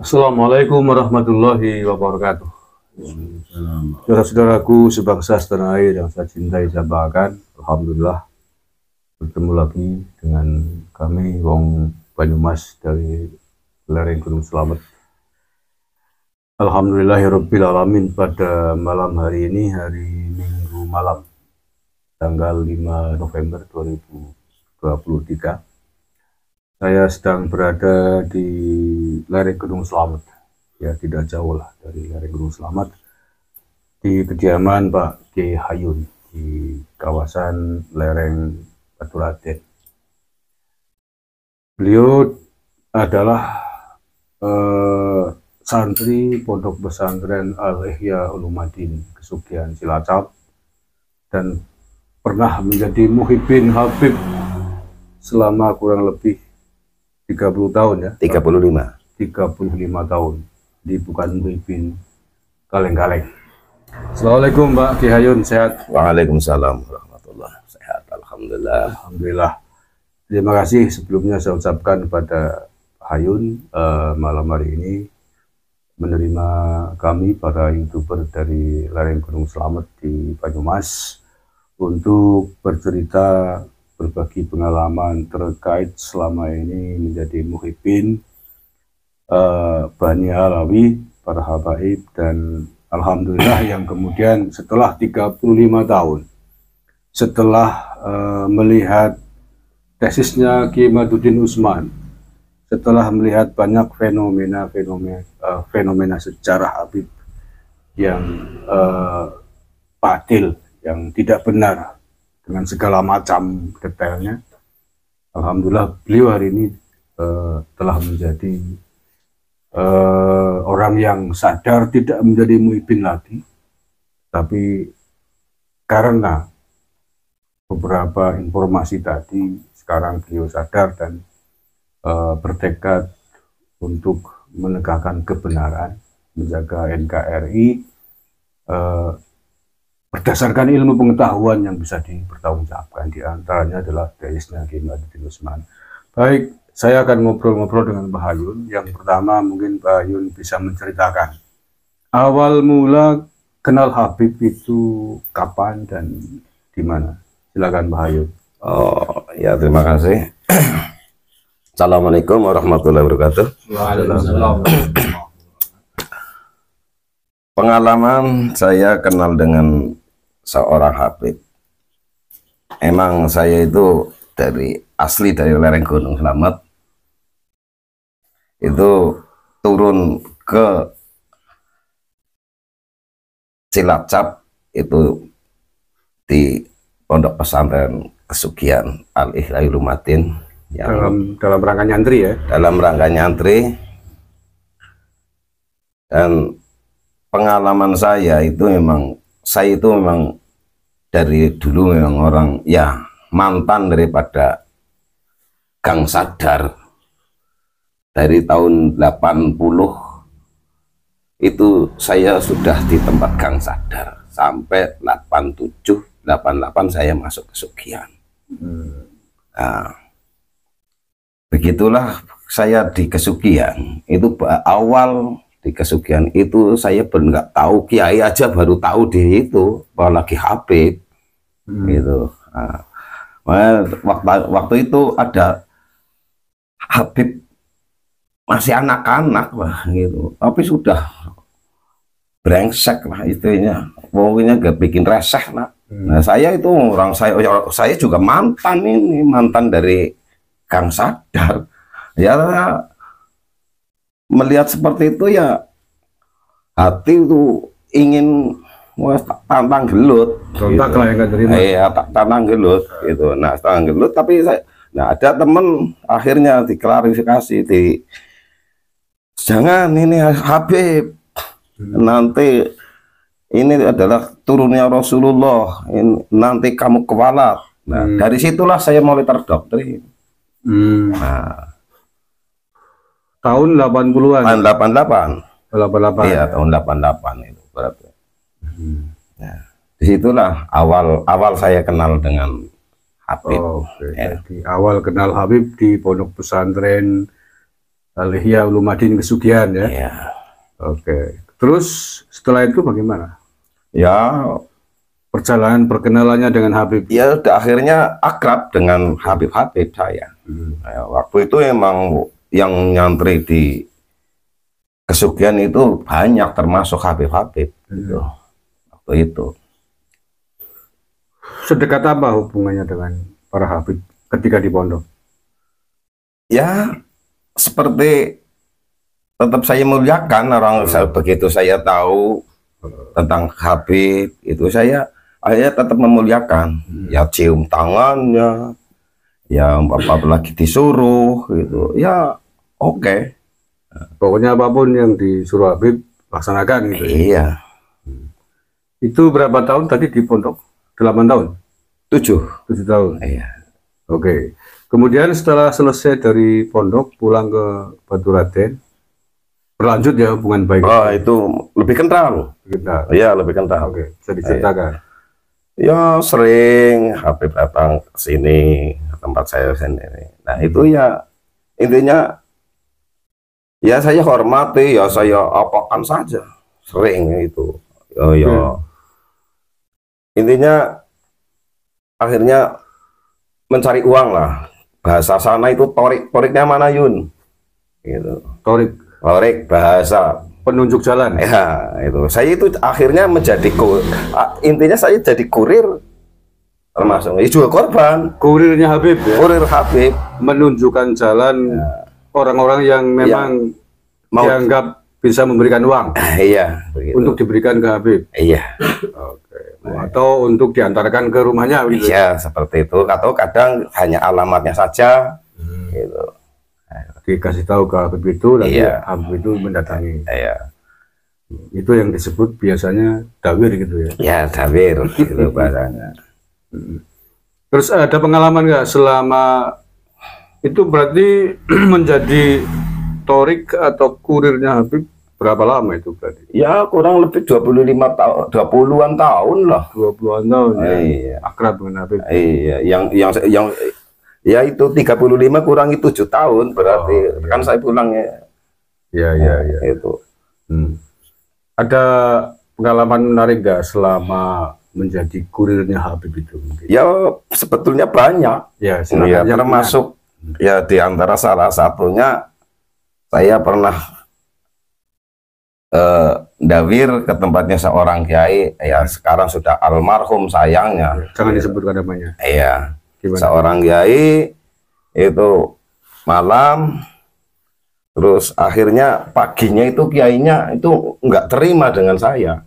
Assalamualaikum warahmatullahi wabarakatuh. Saudara-saudaraku sebangsa setanah air yang saya cintai, saya banggakan, alhamdulillah bertemu lagi dengan kami Wong Banyumas dari lereng Gunung Slamet. Alhamdulillahirabbil alamin, pada malam hari ini, hari Minggu malam tanggal 5 November 2023, saya sedang berada di lereng Gunung Slamet, ya tidak jauh lah dari lereng Gunung Slamet, di kediaman Pak Kiai Hayun di kawasan lereng Baturadèn. Beliau adalah santri Pondok Pesantren Al-Ihya Ulumuddin Kesugihan Cilacap dan pernah menjadi muhibbin Habib selama kurang lebih 30 tahun ya. 35 tahun. Di bukan muhibbin kaleng-kaleng. Assalamualaikum Pak Kiai Hayun, sehat? Waalaikumsalam warahmatullahi wabarakatuh. Sehat, alhamdulillah. Alhamdulillah. Terima kasih sebelumnya saya ucapkan kepada Pak Hayun malam hari ini menerima kami para YouTuber dari lereng Gunung Slamet di Banyumas untuk bercerita, berbagi pengalaman terkait selama ini menjadi muhibbin Bani Alawi, para habaib, dan alhamdulillah yang kemudian setelah 35 tahun setelah melihat tesisnya Kiai Maduddin Usman, setelah melihat banyak fenomena sejarah Habib yang batil, yang tidak benar dengan segala macam detailnya, alhamdulillah beliau hari ini telah menjadi orang yang sadar tidak menjadi muhibbin lagi, tapi karena beberapa informasi tadi sekarang beliau sadar dan bertekad untuk menegakkan kebenaran, menjaga NKRI berdasarkan ilmu pengetahuan yang bisa dipertanggungjawabkan. Di antaranya adalah tesisnya Kiai Maduddin Usman. Baik, saya akan ngobrol-ngobrol dengan Pak Hayun. Yang pertama mungkin Pak Hayun bisa menceritakan awal mula kenal Habib itu kapan dan di mana? Silakan Pak Hayun. Oh ya, terima kasih. Assalamualaikum warahmatullahi wabarakatuh. Waalaikumsalam. Pengalaman saya kenal dengan seorang Habib. Emang saya itu asli dari lereng Gunung Slamet. Itu turun ke Cilacap itu di Pondok Pesantren Kesugihan Al-Ihya Ulumuddin yang dalam rangka nyantri ya. Dalam rangka nyantri. Dan pengalaman saya itu memang dari dulu memang orang ya mantan daripada Gang Sadar. Dari tahun 80 itu saya sudah di tempat Gang Sadar sampai 87 88 saya masuk Kesugihan. Nah, begitulah saya di Kesugihan. Itu awal di Kesugihan itu saya nggak tahu, kiai aja baru tahu di itu apalagi Habib gitu. Nah, waktu itu ada Habib masih anak-anak lah gitu, tapi sudah brengsek lah istrinya, pokoknya gak bikin reseh lah. Nah saya itu saya juga mantan dari Gang Sadar ya. Melihat seperti itu ya hati itu ingin tantang gelut, kontak gitu. Lah yang gak terima. Iya, tantang gelut gitu. Nah tantang gelut, tapi ada temen akhirnya diklarifikasi, jangan ini Habib, nanti ini adalah turunnya Rasulullah, nanti kamu kewalat. Nah dari situlah saya mulai terdoktrin. Nah, tahun 80-an. Tahun 88. Iya, tahun 88 itu berarti. Nah, disitulah awal saya kenal dengan Habib. Jadi awal kenal Habib di Pondok Pesantren Al-Ihya Ulumuddin Kesugihan ya. Ya. Oke. Terus setelah itu bagaimana? Ya, Perjalanan perkenalannya dengan Habib. ya akhirnya akrab dengan Habib-Habib saya. Ya, waktu itu emang yang nyantri di Kesugihan itu banyak, termasuk Habib-Habib gitu. Waktu itu. Sedekat apa hubungannya dengan para Habib ketika di pondok? Ya, seperti tetap saya muliakan orang. Begitu saya tahu tentang Habib itu saya tetap memuliakan. Ya cium tangannya, ya apalagi disuruh gitu. Ya oke. Pokoknya apapun yang disuruh Habib laksanakan gitu. Iya. Itu berapa tahun tadi di pondok? 8 tahun? 7 tahun. Iya. Oke. Kemudian setelah selesai dari pondok pulang ke Baturaden, berlanjut ya hubungan baik. Oh, itu lebih kental. Kita. Iya, lebih kental. Oke, bisa diceritakan. Ya sering Habib datang ke sini, ke tempat saya sendiri. Nah itu ya intinya ya saya hormati, ya saya apakan saja, sering itu. Ya intinya akhirnya mencari uang lah. Bahasa sana itu toriknya mana Yun? Gitu. Torik bahasa penunjuk jalan. Ya itu. Saya itu akhirnya menjadi intinya saya jadi kurir, termasuk juga korban. Kurirnya Habib ya. Kurir Habib menunjukkan jalan orang-orang yang memang dianggap bisa memberikan uang. Iya. Begitu. Untuk diberikan ke Habib. Iya. Oke. Atau untuk diantarkan ke rumahnya. Gitu. Iya seperti itu. Atau kadang hanya alamatnya saja. Gitu. Dikasih tahu ke Habib itu, nanti Habib itu mendatangi. Iya. Itu yang disebut biasanya dawir gitu ya. Ya dawir gitu bahasanya. Terus ada pengalaman nggak selama itu berarti menjadi torik atau kurirnya Habib berapa lama itu berarti? Ya kurang lebih 25 tahun, 20-an tahun lah. 20-an tahun ya. Iya. Akrab dengan Habib. Iya, yang ya itu 35 kurangi 7 tahun berarti kan saya pulang ya. Iya. Itu. Ada pengalaman menarik nggak selama menjadi kurirnya Habib itu? Mungkin? Ya sebetulnya banyak. Ya, termasuk ya di antara salah satunya saya pernah dawir ke tempatnya seorang kiai, ya sekarang sudah almarhum sayangnya. Jangan disebutkan namanya. Iya. Gimana? Seorang kiai itu malam, terus akhirnya paginya itu kiainya itu nggak terima dengan saya.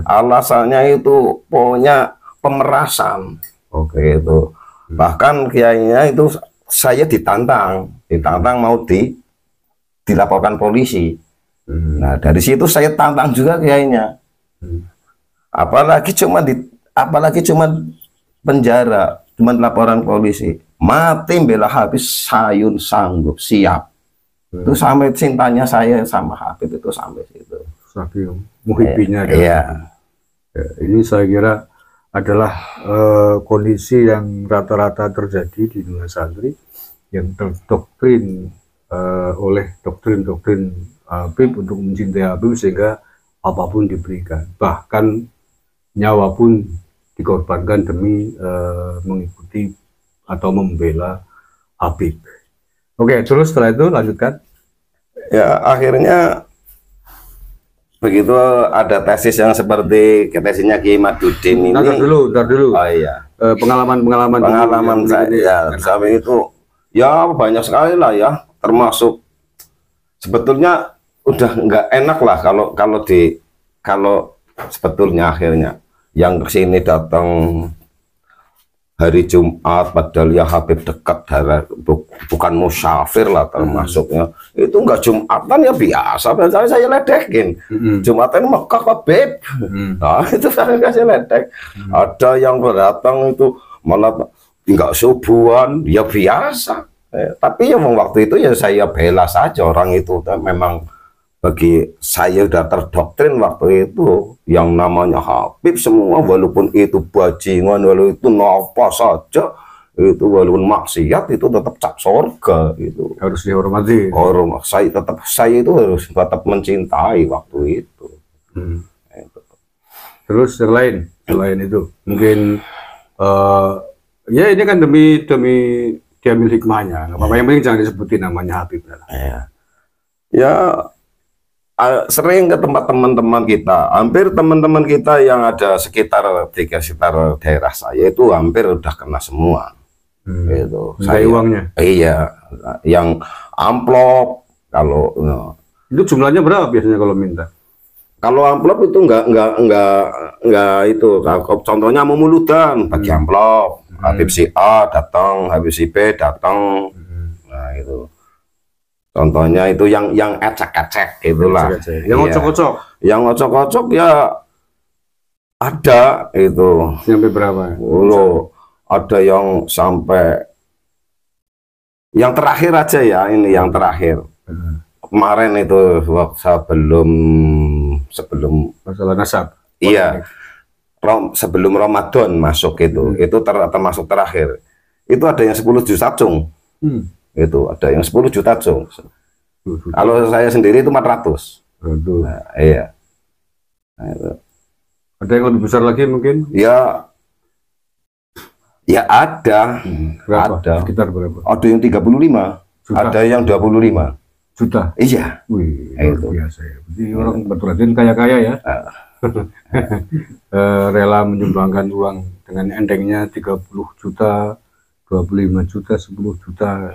Alasannya itu pokoknya pemerasan. Oke itu. Bahkan kiainya itu saya ditantang mau dilaporkan polisi. Nah dari situ saya tantang juga kiainya. Apalagi cuma penjara, cuma laporan polisi. Mati bela Habib sayun sanggup siap. Itu sampai cintanya saya sama Habib itu sampai situ. Saking muhibbinya. Iya. Ya, ini saya kira adalah kondisi yang rata-rata terjadi di dunia santri yang terdoktrin oleh doktrin Habib untuk mencintai Habib sehingga apapun diberikan, bahkan nyawa pun dikorbankan demi mengikuti atau membela Habib. Oke, terus setelah itu lanjutkan. Ya akhirnya begitu ada tesis yang seperti tesisnya Kiai Madudin ini. Ntar dulu. Oh iya. Pengalaman saya sampai itu ya banyak sekali lah ya, termasuk sebetulnya udah nggak enak lah kalau sebetulnya akhirnya yang kesini datang hari Jumat padahal ya Habib dekat bukan musafir lah termasuknya. Itu enggak Jumatan ya biasa saya ledekin. Jumatan Mekah Habib. Nah itu saya kasih ledek. Ada yang datang itu malah enggak subuhan ya biasa. Tapi ya waktu itu ya saya bela saja orang itu. Memang bagi saya udah terdoktrin waktu itu yang namanya Habib semua, walaupun itu bajingan, walaupun itu napa saja itu walaupun maksiat itu tetap cap surga itu. Harus dihormati. Orang saya itu harus tetap mencintai waktu itu. Itu. Terus yang lain selain itu mungkin ya ini kan demi diambil hikmahnya. Nggak apa-apa, yang penting jangan disebutin namanya Habib. Ya sering ke tempat teman-teman kita, hampir teman-teman kita yang ada di sekitar daerah saya itu hampir udah kena semua. Gitu. Saya uangnya. Iya, yang amplop kalau itu jumlahnya berapa biasanya kalau minta? Kalau amplop itu enggak itu. Contohnya mau muludan bagi amplop, Habib si A datang, Habib si B datang. Nah, itu. Contohnya itu yang ecek-ecek gitulah. Yang ocok-ocok. Yang ocok-ocok ya ada itu. Sampai berapa? Ada yang sampai yang terakhir aja ya, ini yang terakhir. Kemarin itu sebelum masalah nasab. Iya. Sebelum Ramadan masuk itu termasuk terakhir. Itu ada yang 10 juta cung. Itu ada yang 10 juta cung. Kalau saya sendiri itu 400. Nah, iya. Nah, itu. Ada yang lebih besar lagi mungkin? Ya ada. Berapa? Ada. Sekitar berapa? Ada yang 35 juta. Ada yang 25 juta. Iya. Wih, luar biasa ya. Jadi orang berarti kaya-kaya ya. Rela menyumbangkan uang dengan entengnya 30 juta, 25 juta, 10 juta.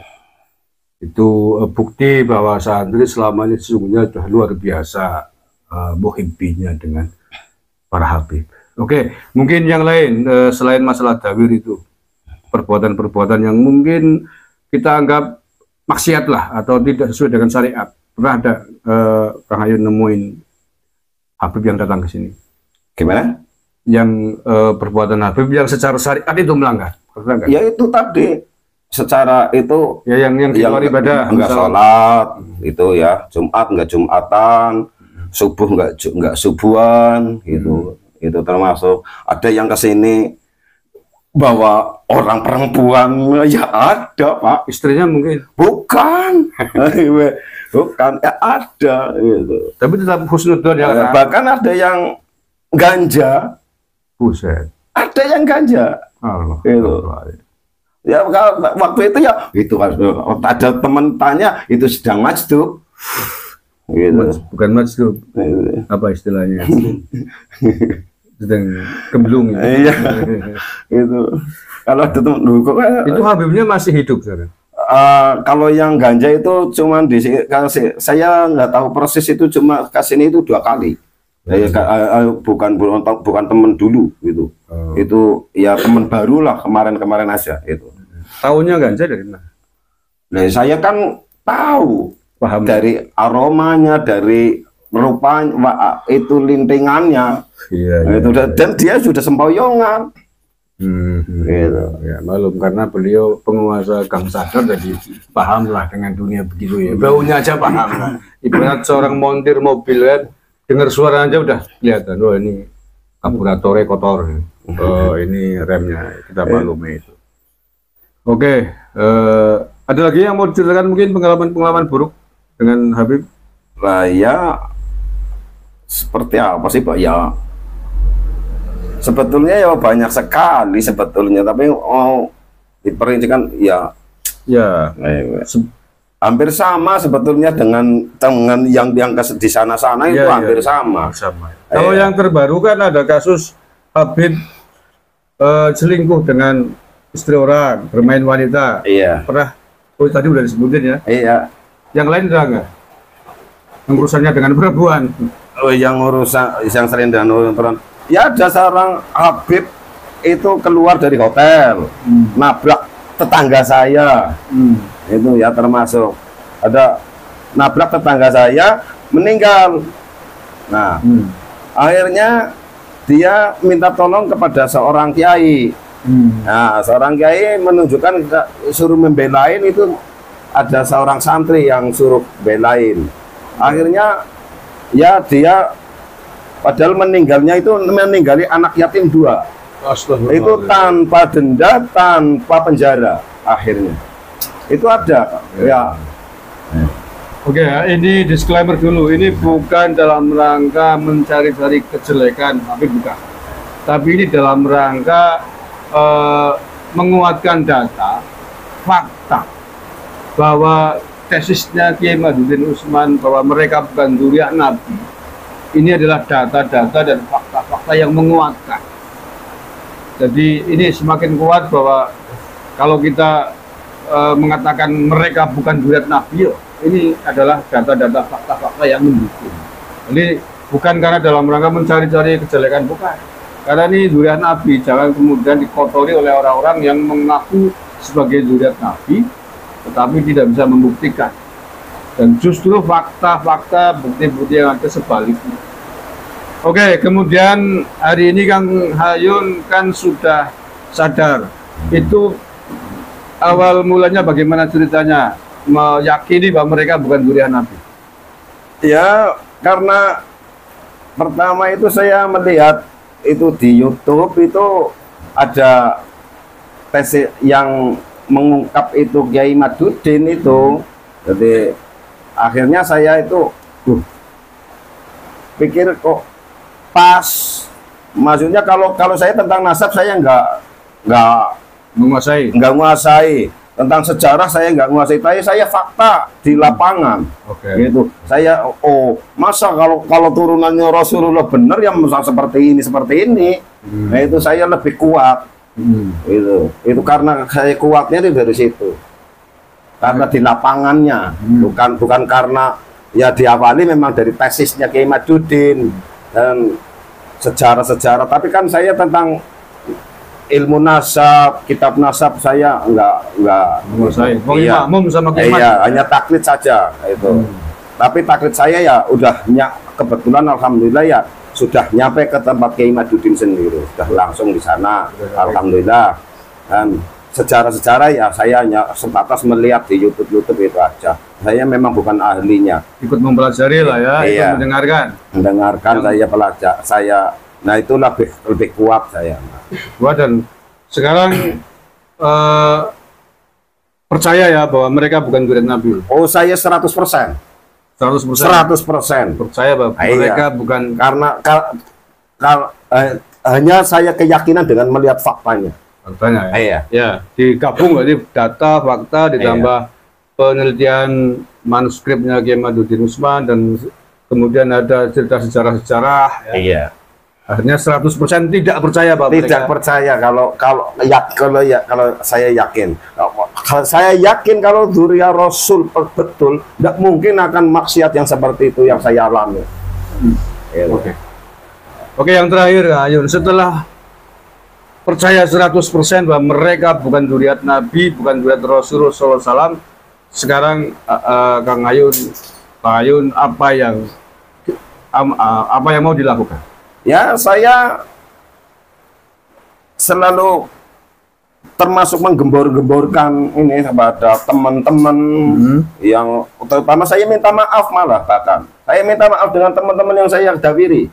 Itu bukti bahwa santri selama ini sesungguhnya sudah luar biasa muhibbinya dengan para habib. Oke, mungkin yang lain selain masalah dawir itu, perbuatan-perbuatan yang mungkin kita anggap maksiat lah atau tidak sesuai dengan syariat. Pernah ada Kang Ayun nemuin habib yang datang ke sini? Gimana? Yang perbuatan habib yang secara syariat itu melanggar? Ya itu tadi, secara itu ya yang di luar ibadah, enggak sholat itu ya, Jumat enggak Jumatan, subuh enggak subuhan gitu. Itu termasuk. Ada yang kesini bawa orang perempuan, ya ada Pak. Istrinya mungkin? Bukan. Bukan, ya ada gitu. Tapi tetap husnudzon ya. Bahkan ada yang ganja. Buset. Ada yang ganja. Allah. Gitu. Ya waktu itu ya itu ada teman tanya itu sedang majdub. Gitu. Bukan majdub. Apa istilahnya? Sedang kemblung. Iya. Itu. Kalau ada teman itu habibnya masih hidup sekarang. Kalau yang ganja itu cuman di saya nggak tahu proses itu, cuma kesini itu 2 kali. Bukan teman dulu gitu. Itu ya teman baru lah, kemarin aja itu. Tahunya ganja dari mana? Nah, saya kan tahu. Paham. Dari aromanya, dari rupanya, itu lintingannya. Iya, itu iya. Dan dia sudah sempoyongan. Gitu. Ya malum karena beliau penguasa Gang Sadar, jadi pahamlah dengan dunia begitu ya. Baunya aja paham lah. Ibarat seorang montir mobil kan, dengar suara aja udah kelihatan. Oh ini karburatornya kotor. Oh ini remnya, kita maklumi itu. Oke, ada lagi yang mau diceritakan mungkin pengalaman buruk dengan Habib? Nah ya seperti apa sih Pak ya? Sebetulnya ya banyak sekali sebetulnya, tapi diperincikan ya hampir sama sebetulnya dengan yang di sana-sana itu hampir sama. Kalau yang terbaru kan ada kasus Habib selingkuh dengan istri orang, bermain wanita. Iya. Pernah? Oh tadi udah disebutin ya. Iya. Yang lain udah enggak? Yang urusannya dengan perempuan. Oh yang urusan yang sering dengan perempuan. Ya ada seorang Habib itu keluar dari hotel, nabrak tetangga saya. Itu ya termasuk. Ada nabrak tetangga saya, meninggal. Nah, akhirnya dia minta tolong kepada seorang kiai. Nah, seorang kiai menunjukkan suruh membelain, itu ada seorang santri yang suruh belain. Akhirnya ya dia padahal meninggalnya itu meninggali anak yatim 2. Itu tanpa denda, tanpa penjara akhirnya. Itu ada, ya. Oke, ini disclaimer dulu. Ini bukan dalam rangka mencari-cari kejelekan, tapi bukan. Tapi ini dalam rangka menguatkan data, fakta bahwa tesisnya Kiai Madudin Usman bahwa mereka bukan dzurriyyah Nabi. Ini adalah data-data dan fakta-fakta yang menguatkan. Jadi ini semakin kuat bahwa kalau kita mengatakan mereka bukan dzurriyyah Nabi, ini adalah data-data fakta-fakta yang mendukung. Jadi bukan karena dalam rangka mencari-cari kejelekan, bukan. Karena ini dzurriyyah Nabi, jangan kemudian dikotori oleh orang-orang yang mengaku sebagai dzurriyyah Nabi, tetapi tidak bisa membuktikan. Dan justru fakta-fakta, bukti-bukti yang ada sebaliknya. Oke, kemudian hari ini Kang Hayun kan sudah sadar. Itu awal mulanya bagaimana ceritanya meyakini bahwa mereka bukan dzurriyyah Nabi? Ya, karena pertama itu saya melihat itu di YouTube itu ada tes yang mengungkap itu Kiai Madudin itu. Jadi akhirnya saya itu pikir kok pas. Maksudnya kalau saya tentang nasab saya nggak menguasai. Tentang sejarah saya nggak menguasai, tapi saya fakta di lapangan. Gitu. Saya masa kalau turunannya Rasulullah benar yang seperti ini. Nah itu saya lebih kuat. Itu karena saya kuatnya itu dari situ. Karena di lapangannya, bukan karena ya diawali memang dari tesisnya Kiai Madudin dan sejarah-sejarah. Tapi kan saya tentang ilmu nasab, kitab nasab saya enggak iya, sama iya, hanya taklid saja itu. Tapi taklid saya ya udah kebetulan alhamdulillah ya sudah nyampe ke tempat Kiai Madudin sendiri, sudah langsung di sana. Alhamdulillah. Dan sejarah-sejarah ya saya hanya sebatas melihat di YouTube itu aja. Saya memang bukan ahlinya. Ikut mempelajari lah ya, iya, ikut mendengarkan. Saya pelajar, nah itu lebih kuat saya. Dan sekarang percaya ya bahwa mereka bukan dzurriyyah Nabi. Oh, saya 100%. 100% percaya bahwa mereka bukan, karena hanya saya keyakinan dengan melihat faktanya. Faktanya ya. Iya. Ya, digabung berarti data, fakta ditambah penelitian manuskripnya Kiai Madudin Usman dan kemudian ada cerita sejarah-sejarah. Iya. Akhirnya 100% tidak percaya bahwa tidak percaya kalau saya yakin. Saya yakin kalau dzurriyyah Rasul betul, tidak mungkin akan maksiat yang seperti itu yang saya alami. Oke, yang terakhir Ayun, setelah percaya 100% bahwa mereka bukan dzurriyyah Nabi, bukan dzurriyyah Rasulullah SAW, sekarang Kang Ayun, Pak Ayun, apa yang mau dilakukan? Ya, saya selalu termasuk menggembor-gemborkan ini kepada teman-teman yang terutama saya minta maaf, malah bahkan saya minta maaf dengan teman-teman yang saya dawiri.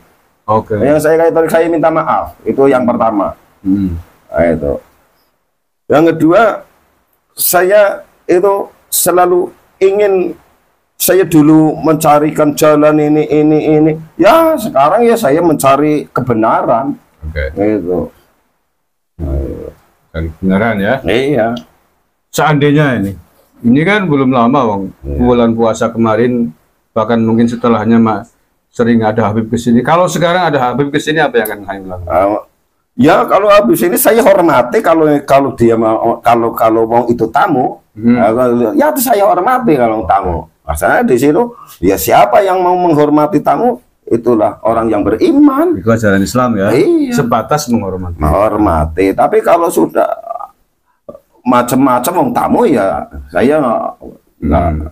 Yang saya minta maaf, itu yang pertama. Nah, itu. Yang kedua, saya itu selalu ingin, saya dulu mencarikan jalan ini. Ya, sekarang ya saya mencari kebenaran. Itu. Dan kebenaran ya. Iya. Seandainya ini kan belum lama, bulan puasa kemarin, bahkan mungkin setelahnya sering ada Habib kesini. Kalau sekarang ada Habib kesini, apa yang akan Hayun lakukan? Ya, kalau habis ini saya hormati kalau dia mau, kalau mau itu tamu, ya saya hormati kalau tamu. Masalahnya di situ, ya siapa yang mau menghormati tamu, itulah orang yang beriman. Itu ajaran Islam ya. Iya. Sebatas menghormati. Menghormati. Tapi kalau sudah macam-macam orang tamu ya, saya nggak.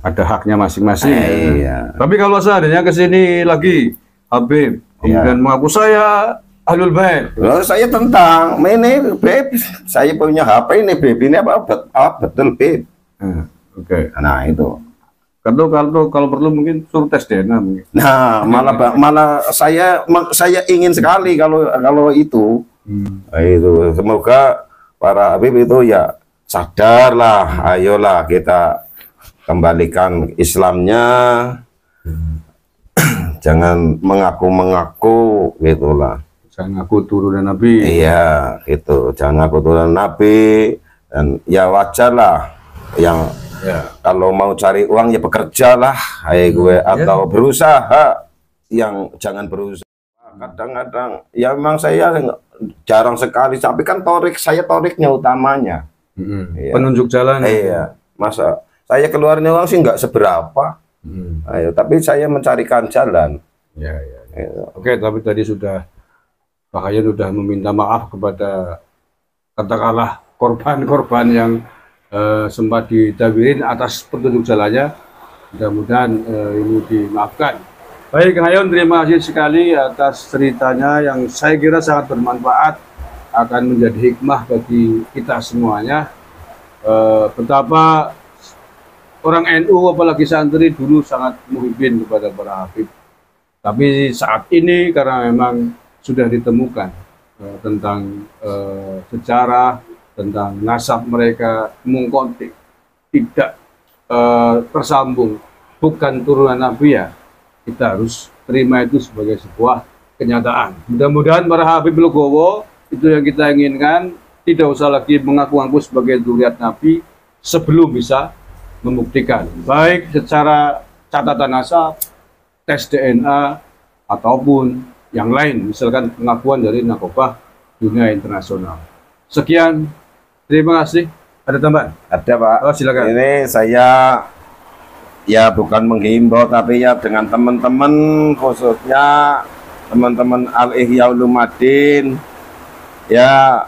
Ada haknya masing-masing. Iya. Tapi kalau seandainya kesini lagi Habib, kemudian mengaku saya Ahlul Bait. Saya tentang ini, Beb, saya punya HP ini, Beb, ini apa betul, Beb. Oke. Nah itu. Kalau perlu mungkin suruh tes DNA mungkin. Nah, malah saya ingin sekali kalau itu. Nah, itu semoga para Habib itu ya sadarlah, ayolah kita kembalikan Islamnya. Jangan mengaku-mengaku gitulah. Jangan ngaku turunan Nabi. Iya, gitu. Jangan ngaku turunan Nabi, dan ya wajar lah yang kalau mau cari uang ya bekerja lah, gue atau berusaha. Yang jangan berusaha. Kadang-kadang ya memang saya jarang sekali, tapi kan toriknya utamanya. Iya. Penunjuk jalan. Iya, masa saya keluarnya uang sih nggak seberapa. Ayo, tapi saya mencarikan jalan. Ya. Oke, tapi tadi Pak Hayun sudah meminta maaf kepada katakanlah korban-korban yang sempat ditawirin atas petunjuk jalannya. Mudah-mudahan ini dimaafkan. Baik, Kang Hayun, terima kasih sekali atas ceritanya yang saya kira sangat bermanfaat, akan menjadi hikmah bagi kita semuanya. Betapa orang NU apalagi santri dulu sangat muhibbin kepada para Habib. Tapi saat ini karena memang sudah ditemukan tentang sejarah, tentang nasab mereka mungkotik, tidak tersambung, bukan turunan Nabi, ya kita harus terima itu sebagai sebuah kenyataan. Mudah-mudahan para Habib Legowo itu yang kita inginkan, tidak usah lagi mengaku-ngaku sebagai zuriat Nabi sebelum bisa membuktikan, baik secara catatan nasab, tes DNA, ataupun yang lain, misalkan pengakuan dari Nakobah dunia internasional. Sekian, terima kasih. Ada tambahan? Ada, Pak. Oh, silakan. Ini saya ya bukan menghimbau, tapi ya dengan teman-teman, khususnya teman-teman Al-Ihya Ulumuddin, ya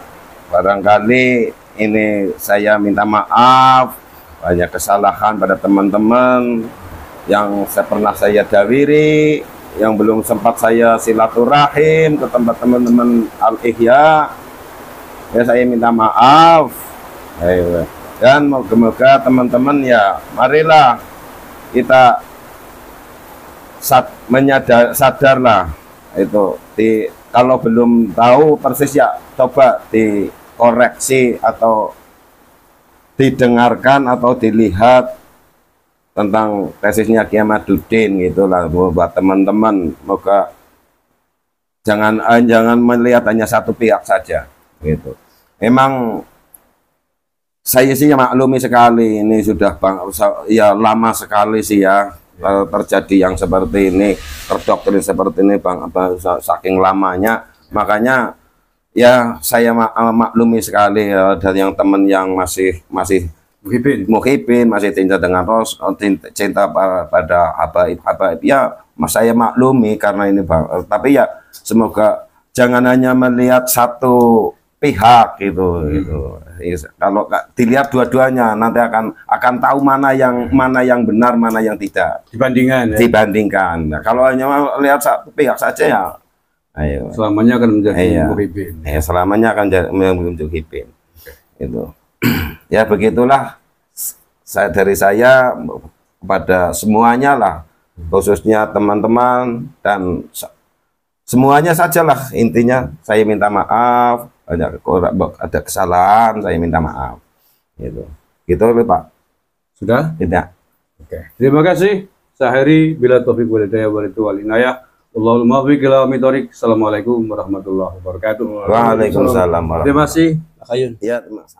barangkali ini saya minta maaf banyak kesalahan pada teman-teman yang pernah saya dawiri, yang belum sempat saya silaturahim ke tempat teman-teman Al-Ihya. Ya, saya minta maaf. Dan moga-moga teman-teman ya marilah kita sadarlah itu kalau belum tahu persis ya coba dikoreksi atau didengarkan atau dilihat tentang tesisnya Kiai Ahmaduddin gitulah buat teman-teman. Moga jangan melihat hanya satu pihak saja gitu. Memang saya sih maklumi sekali ini sudah ya lama sekali sih ya terjadi yang seperti ini, terdoktrin seperti ini saking lamanya. Makanya ya saya maklumi sekali ya, dari yang teman yang masih muhibin, masih cinta dengan cinta pada habaib ya, saya maklumi karena ini tapi ya semoga jangan hanya melihat satu pihak gitu. Kalau dilihat dua-duanya nanti akan tahu mana yang benar, mana yang tidak, dibandingkan. Nah, kalau hanya melihat satu pihak saja ya selamanya akan menjadi muhibin. Selamanya akan menjadi muhibin. Itu. Ya begitulah dari saya kepada semuanya lah, khususnya teman-teman dan semuanya sajalah, intinya saya minta maaf, ada kesalahan saya minta maaf. Gitu Pak. Sudah? Tidak. Oke. Terima kasih. Sahari bila taufiq wal hidayah wal inayah. Allahul muwaffiq ila aqwamit. Assalamualaikum warahmatullahi wabarakatuh. Waalaikumsalam. Terima kasih, Pak Hayun. Ya, terima kasih.